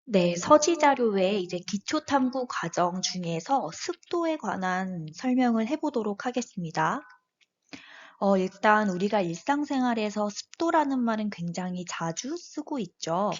네, 서지 자료에 이제 기초 탐구 과정 중에서 습도에 관한 설명을 해보도록 하겠습니다. 일단 우리가 일상생활에서 습도라는 말은 굉장히 자주 쓰고 있죠.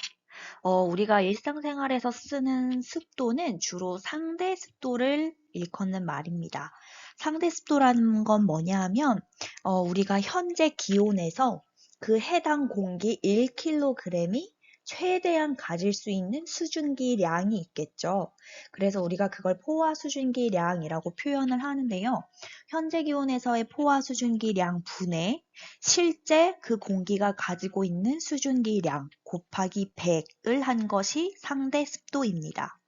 우리가 일상생활에서 쓰는 습도는 주로 상대 습도를 일컫는 말입니다. 상대 습도라는 건 뭐냐 하면, 우리가 현재 기온에서 그 해당 공기 1kg이 최대한 가질 수 있는 수증기량이 있겠죠. 그래서 우리가 그걸 포화 수증기량이라고 표현을 하는데요. 현재 기온에서의 포화 수증기량 분의 실제 그 공기가 가지고 있는 수증기량 곱하기 100을 한 것이 상대 습도입니다.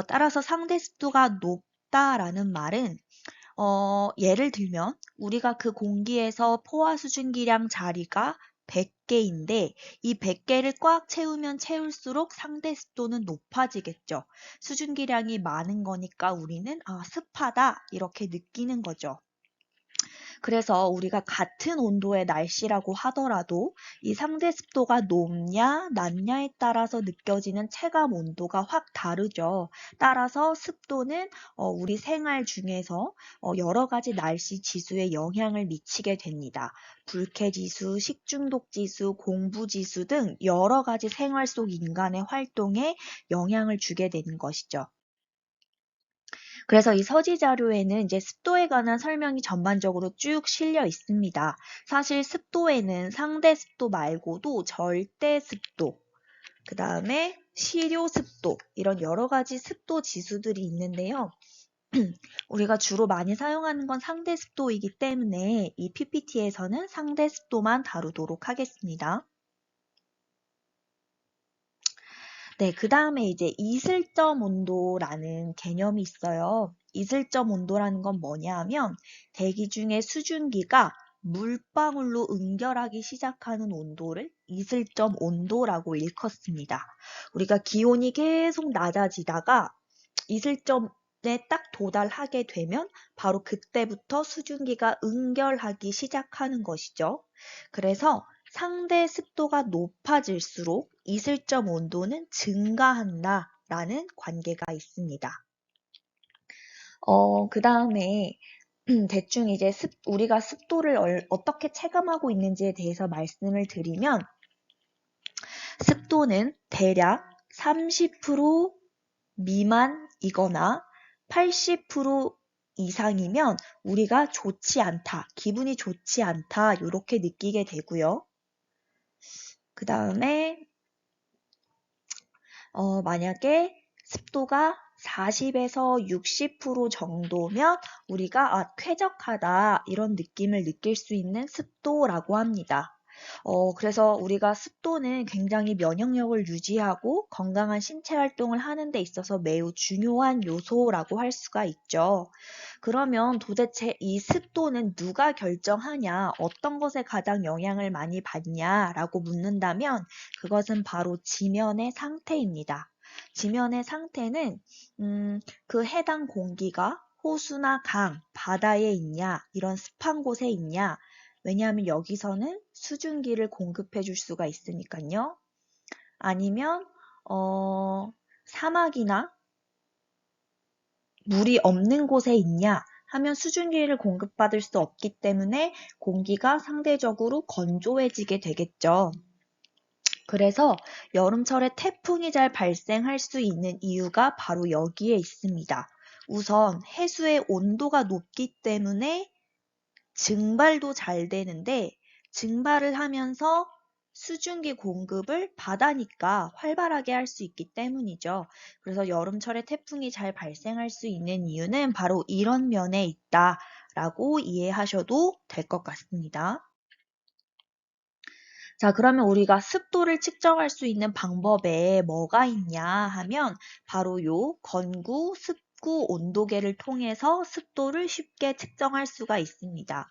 따라서 상대 습도가 높다라는 말은 예를 들면 우리가 그 공기에서 포화 수증기량 자리가 100개인데 이 100개를 꽉 채우면 채울수록 상대 습도는 높아지겠죠. 수증기량이 많은 거니까 우리는 습하다 이렇게 느끼는 거죠. 그래서 우리가 같은 온도의 날씨라고 하더라도 이 상대 습도가 높냐, 낮냐에 따라서 느껴지는 체감 온도가 확 다르죠. 따라서 습도는 우리 생활 중에서 여러 가지 날씨 지수에 영향을 미치게 됩니다. 불쾌 지수, 식중독 지수, 공부 지수 등 여러 가지 생활 속 인간의 활동에 영향을 주게 되는 것이죠. 그래서 이 서지 자료에는 이제 습도에 관한 설명이 전반적으로 쭉 실려 있습니다. 사실 습도에는 상대 습도 말고도 절대 습도, 그 다음에 시료 습도, 이런 여러 가지 습도 지수들이 있는데요. 우리가 주로 많이 사용하는 건 상대 습도이기 때문에 이 PPT에서는 상대 습도만 다루도록 하겠습니다. 네, 그 다음에 이제 이슬점 온도라는 개념이 있어요. 이슬점 온도라는 건 뭐냐 하면 대기 중에 수증기가 물방울로 응결하기 시작하는 온도를 이슬점 온도라고 일컫습니다. 우리가 기온이 계속 낮아지다가 이슬점에 딱 도달하게 되면 바로 그때부터 수증기가 응결하기 시작하는 것이죠. 그래서 상대 습도가 높아질수록 이슬점 온도는 증가한다라는 관계가 있습니다. 그 다음에 대충 이제 우리가 습도를 어떻게 체감하고 있는지에 대해서 말씀을 드리면 습도는 대략 30% 미만이거나 80% 이상이면 우리가 좋지 않다, 기분이 좋지 않다 이렇게 느끼게 되고요. 그 다음에 만약에 습도가 40에서 60% 정도면 우리가 쾌적하다 이런 느낌을 느낄 수 있는 습도라고 합니다. 그래서 우리가 습도는 굉장히 면역력을 유지하고 건강한 신체 활동을 하는 데 있어서 매우 중요한 요소라고 할 수가 있죠. 그러면 도대체 이 습도는 누가 결정하냐, 어떤 것에 가장 영향을 많이 받냐라고 묻는다면 그것은 바로 지면의 상태입니다. 지면의 상태는 그 해당 공기가 호수나 강, 바다에 있냐, 이런 습한 곳에 있냐, 왜냐하면 여기서는 수증기를 공급해 줄 수가 있으니까요. 아니면 사막이나 물이 없는 곳에 있냐 하면 수증기를 공급받을 수 없기 때문에 공기가 상대적으로 건조해지게 되겠죠. 그래서 여름철에 태풍이 잘 발생할 수 있는 이유가 바로 여기에 있습니다. 우선 해수의 온도가 높기 때문에 증발도 잘 되는데 증발을 하면서 수증기 공급을 바다니까 활발하게 할 수 있기 때문이죠. 그래서 여름철에 태풍이 잘 발생할 수 있는 이유는 바로 이런 면에 있다라고 이해하셔도 될 것 같습니다. 자, 그러면 우리가 습도를 측정할 수 있는 방법에 뭐가 있냐 하면 바로 요 건구, 습구, 온도계를 통해서 습도를 쉽게 측정할 수가 있습니다.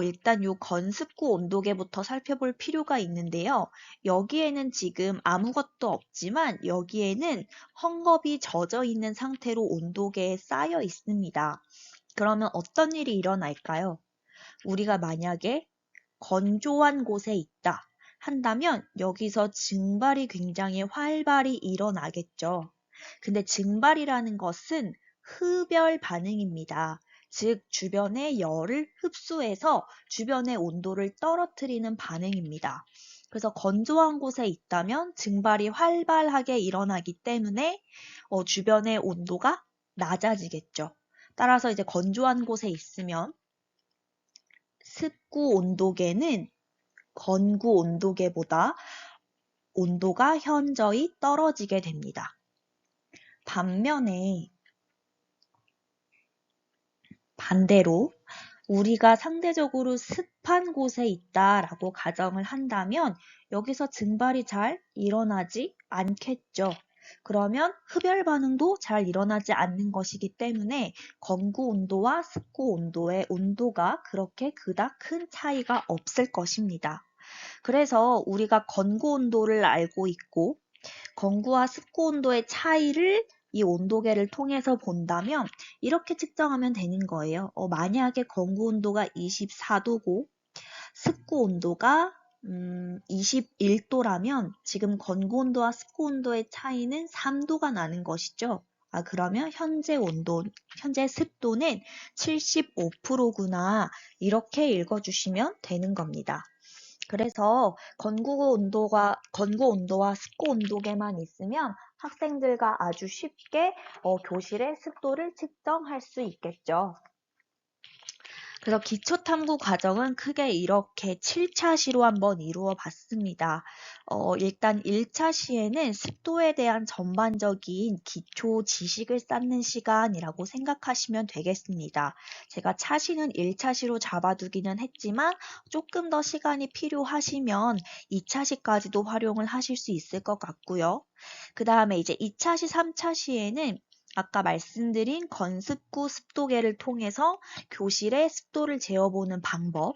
일단 요 건습구 온도계부터 살펴볼 필요가 있는데요. 여기에는 지금 아무것도 없지만 여기에는 헝겊이 젖어 있는 상태로 온도계에 쌓여 있습니다. 그러면 어떤 일이 일어날까요? 우리가 만약에 건조한 곳에 있다. 한다면 여기서 증발이 굉장히 활발히 일어나겠죠. 근데 증발이라는 것은 흡열 반응입니다. 즉, 주변의 열을 흡수해서 주변의 온도를 떨어뜨리는 반응입니다. 그래서 건조한 곳에 있다면 증발이 활발하게 일어나기 때문에 주변의 온도가 낮아지겠죠. 따라서 이제 건조한 곳에 있으면 습구 온도계는 건구 온도계보다 온도가 현저히 떨어지게 됩니다. 반대로 우리가 상대적으로 습한 곳에 있다라고 가정을 한다면 여기서 증발이 잘 일어나지 않겠죠. 그러면 흡열 반응도 잘 일어나지 않는 것이기 때문에 건구 온도와 습구 온도의 온도가 그렇게 그닥 큰 차이가 없을 것입니다. 그래서 우리가 건구 온도를 알고 있고 건구와 습구 온도의 차이를 이 온도계를 통해서 본다면 이렇게 측정하면 되는 거예요. 만약에 건구 온도가 24도고 습구 온도가 21도라면 지금 건구 온도와 습구 온도의 차이는 3도가 나는 것이죠. 그러면 현재 습도는 75%구나. 이렇게 읽어주시면 되는 겁니다. 그래서 건구 온도와 습구 온도계만 있으면 학생들과 아주 쉽게 교실의 습도를 측정할 수 있겠죠. 그래서 기초탐구 과정은 크게 이렇게 7차 시로 한번 이루어 봤습니다. 일단 1차 시에는 습도에 대한 전반적인 기초 지식을 쌓는 시간이라고 생각하시면 되겠습니다. 제가 차시는 1차 시로 잡아두기는 했지만 조금 더 시간이 필요하시면 2차 시까지도 활용을 하실 수 있을 것 같고요. 그 다음에 이제 2차 시, 3차 시에는 아까 말씀드린 건습구 습도계를 통해서 교실의 습도를 재어보는 방법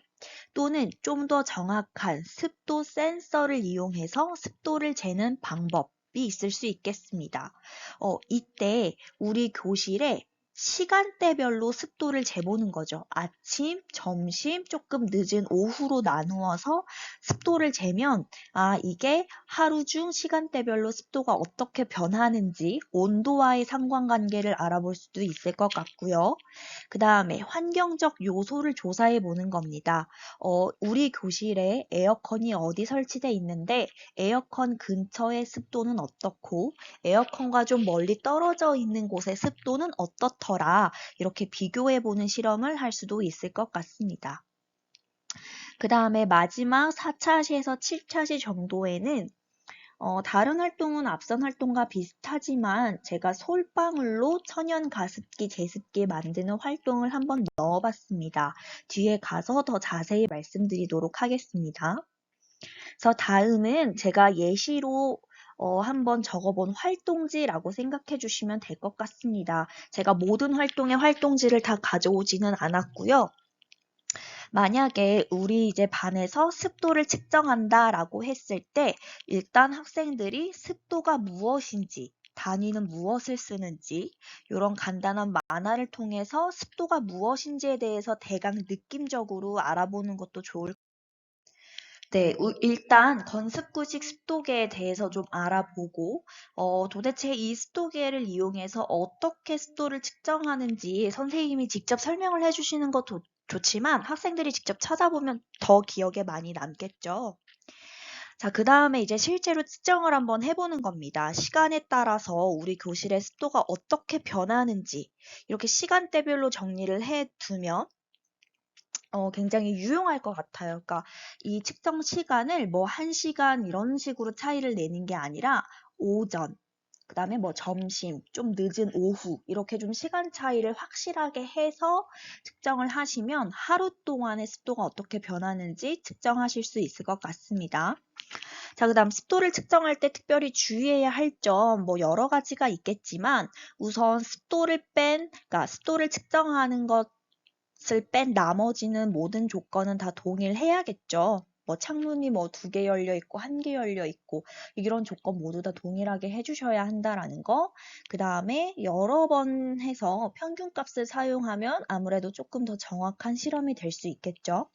또는 좀 더 정확한 습도 센서를 이용해서 습도를 재는 방법이 있을 수 있겠습니다. 이때 우리 교실에 시간대별로 습도를 재보는 거죠. 아침, 점심, 조금 늦은 오후로 나누어서 습도를 재면 이게 하루 중 시간대별로 습도가 어떻게 변하는지 온도와의 상관관계를 알아볼 수도 있을 것 같고요. 그 다음에 환경적 요소를 조사해 보는 겁니다. 우리 교실에 에어컨이 어디 설치되어 있는데 에어컨 근처의 습도는 어떻고 에어컨과 좀 멀리 떨어져 있는 곳의 습도는 어떻더라. 이렇게 비교해 보는 실험을 할 수도 있을 것 같습니다. 그 다음에 마지막 4차시에서 7차시 정도에는 다른 활동은 앞선 활동과 비슷하지만 제가 솔방울로 천연 가습기, 제습기 만드는 활동을 한번 넣어봤습니다. 뒤에 가서 더 자세히 말씀드리도록 하겠습니다. 그래서 다음은 제가 예시로 한번 적어본 활동지라고 생각해 주시면 될 것 같습니다. 제가 모든 활동의 활동지를 다 가져오지는 않았고요. 만약에 우리 이제 반에서 습도를 측정한다라고 했을 때 일단 학생들이 습도가 무엇인지 단위는 무엇을 쓰는지 이런 간단한 만화를 통해서 습도가 무엇인지에 대해서 대강 느낌적으로 알아보는 것도 좋을 것 같아요. 네, 일단 건습구식 습도계에 대해서 좀 알아보고 도대체 이 습도계를 이용해서 어떻게 습도를 측정하는지 선생님이 직접 설명을 해주시는 것도 좋지만 학생들이 직접 찾아보면 더 기억에 많이 남겠죠. 자, 그 다음에 이제 실제로 측정을 한번 해보는 겁니다. 시간에 따라서 우리 교실의 습도가 어떻게 변하는지 이렇게 시간대별로 정리를 해두면 굉장히 유용할 것 같아요. 그러니까 이 측정 시간을 뭐 1시간 이런 식으로 차이를 내는 게 아니라 오전, 그 다음에 뭐 점심, 좀 늦은 오후 이렇게 좀 시간 차이를 확실하게 해서 측정을 하시면 하루 동안의 습도가 어떻게 변하는지 측정하실 수 있을 것 같습니다. 자, 그 다음 습도를 측정할 때 특별히 주의해야 할 점 뭐 여러 가지가 있겠지만 우선 그러니까 습도를 측정하는 것을 뺀 나머지는 모든 조건은 다 동일해야겠죠. 뭐 창문이 뭐 2개 열려 있고 1개 열려 있고 이런 조건 모두 다 동일하게 해주셔야 한다라는 거. 그 다음에 여러 번 해서 평균값을 사용하면 아무래도 조금 더 정확한 실험이 될 수 있겠죠.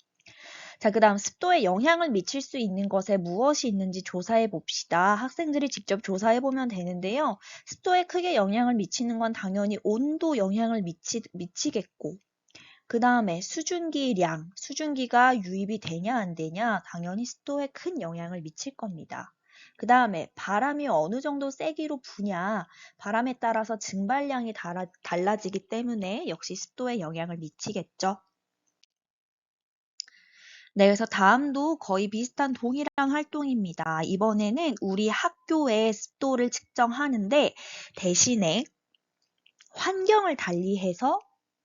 자, 그 다음 습도에 영향을 미칠 수 있는 것에 무엇이 있는지 조사해 봅시다. 학생들이 직접 조사해 보면 되는데요. 습도에 크게 영향을 미치는 건 당연히 온도 영향을 미치겠고, 그 다음에 수증기량, 수증기가 유입이 되냐 안 되냐 당연히 습도에 큰 영향을 미칠 겁니다. 그 다음에 바람이 어느 정도 세기로 부냐, 바람에 따라서 증발량이 달라지기 때문에 역시 습도에 영향을 미치겠죠. 네, 그래서 다음도 거의 비슷한 동일한 활동입니다. 이번에는 우리 학교의 습도를 측정하는데 대신에 환경을 달리해서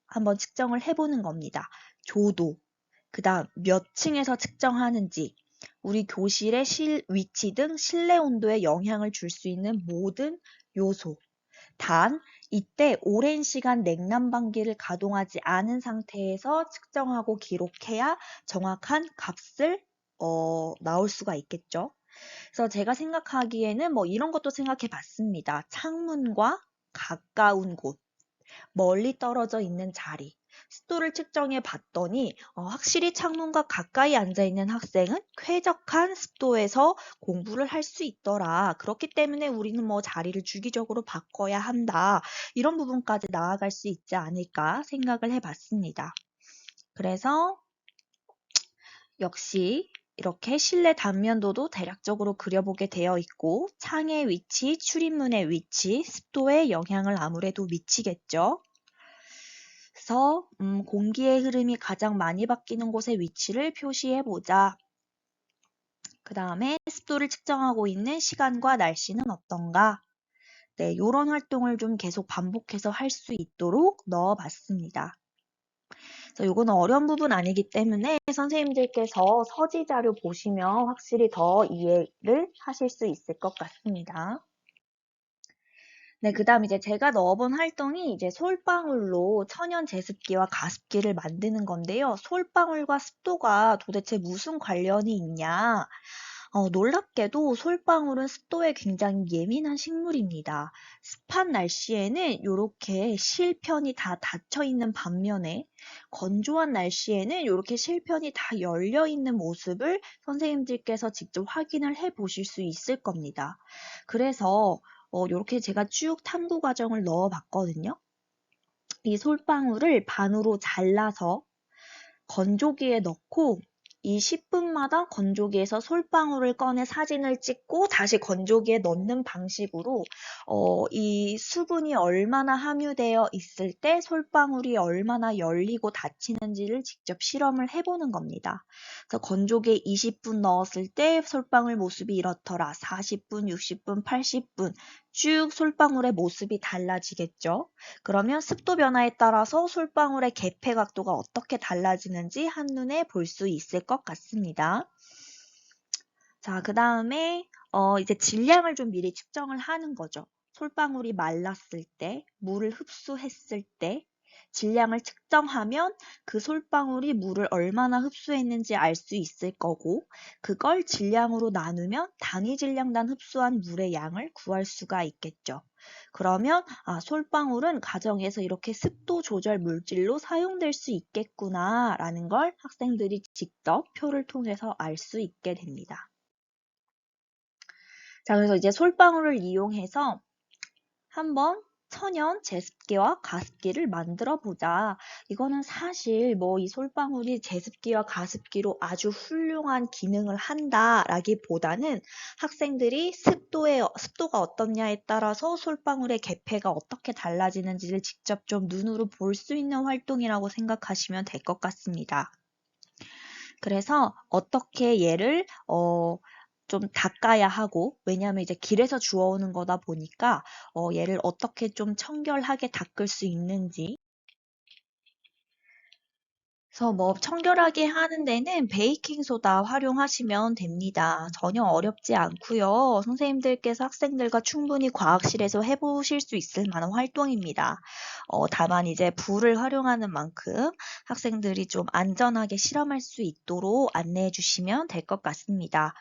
한번 측정을 해보는 겁니다. 조도, 그 다음 몇 층에서 측정하는지, 우리 교실의 위치 등 실내 온도에 영향을 줄 수 있는 모든 요소. 단, 이때 오랜 시간 냉난방기를 가동하지 않은 상태에서 측정하고 기록해야 정확한 값을 나올 수가 있겠죠. 그래서 제가 생각하기에는 뭐 이런 것도 생각해 봤습니다. 창문과 가까운 곳, 멀리 떨어져 있는 자리. 습도를 측정해 봤더니 확실히 창문과 가까이 앉아 있는 학생은 쾌적한 습도에서 공부를 할 수 있더라. 그렇기 때문에 우리는 뭐 자리를 주기적으로 바꿔야 한다. 이런 부분까지 나아갈 수 있지 않을까 생각을 해봤습니다. 그래서 역시 이렇게 실내 단면도도 대략적으로 그려보게 되어 있고 창의 위치, 출입문의 위치, 습도에 영향을 아무래도 미치겠죠. 그래서 공기의 흐름이 가장 많이 바뀌는 곳의 위치를 표시해보자. 그 다음에 습도를 측정하고 있는 시간과 날씨는 어떤가? 네, 이런 활동을 좀 계속 반복해서 할 수 있도록 넣어봤습니다. 그래서 이거는 어려운 부분 아니기 때문에 선생님들께서 서지 자료 보시면 확실히 더 이해를 하실 수 있을 것 같습니다. 네, 그 다음 이제 제가 넣어본 활동이 이제 솔방울로 천연 제습기와 가습기를 만드는 건데요. 솔방울과 습도가 도대체 무슨 관련이 있냐? 놀랍게도 솔방울은 습도에 굉장히 예민한 식물입니다. 습한 날씨에는 이렇게 실편이 다 닫혀 있는 반면에 건조한 날씨에는 이렇게 실편이 다 열려 있는 모습을 선생님들께서 직접 확인을 해 보실 수 있을 겁니다. 그래서 이렇게 제가 쭉 탐구 과정을 넣어 봤거든요. 이 솔방울을 반으로 잘라서 건조기에 넣고 이 10분마다 건조기에서 솔방울을 꺼내 사진을 찍고 다시 건조기에 넣는 방식으로 이 수분이 얼마나 함유되어 있을 때 솔방울이 얼마나 열리고 닫히는지를 직접 실험을 해보는 겁니다. 그래서 건조기에 20분 넣었을 때 솔방울 모습이 이렇더라. 40분, 60분, 80분 쭉 솔방울의 모습이 달라지겠죠. 그러면 습도 변화에 따라서 솔방울의 개폐 각도가 어떻게 달라지는지 한눈에 볼 수 있을 것 같습니다. 자, 그 다음에 이제 질량을 좀 미리 측정을 하는 거죠. 솔방울이 말랐을 때, 물을 흡수했을 때 질량을 측정하면 그 솔방울이 물을 얼마나 흡수했는지 알 수 있을 거고 그걸 질량으로 나누면 단위 질량당 흡수한 물의 양을 구할 수가 있겠죠. 그러면 솔방울은 가정에서 이렇게 습도 조절 물질로 사용될 수 있겠구나 라는 걸 학생들이 직접 표를 통해서 알 수 있게 됩니다. 자, 그래서 이제 솔방울을 이용해서 한번 천연 제습기와 가습기를 만들어 보자. 이거는 사실 뭐 이 솔방울이 제습기와 가습기로 아주 훌륭한 기능을 한다라기보다는 학생들이 습도가 어떻냐에 따라서 솔방울의 개폐가 어떻게 달라지는지를 직접 좀 눈으로 볼 수 있는 활동이라고 생각하시면 될 것 같습니다. 그래서 어떻게 얘를 좀 닦아야 하고 왜냐하면 이제 길에서 주워오는 거다 보니까 얘를 어떻게 좀 청결하게 닦을 수 있는지 그래서 뭐 청결하게 하는 데는 베이킹소다 활용하시면 됩니다. 전혀 어렵지 않고요. 선생님들께서 학생들과 충분히 과학실에서 해보실 수 있을 만한 활동입니다. 다만 이제 불을 활용하는 만큼 학생들이 좀 안전하게 실험할 수 있도록 안내해 주시면 될 것 같습니다.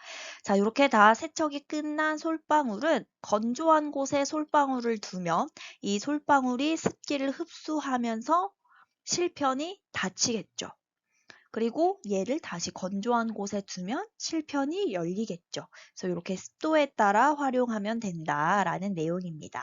자, 이렇게 다 세척이 끝난 솔방울은 건조한 곳에 솔방울을 두면 이 솔방울이 습기를 흡수하면서 실편이 닫히겠죠. 그리고 얘를 다시 건조한 곳에 두면 실편이 열리겠죠. 그래서 이렇게 습도에 따라 활용하면 된다라는 내용입니다.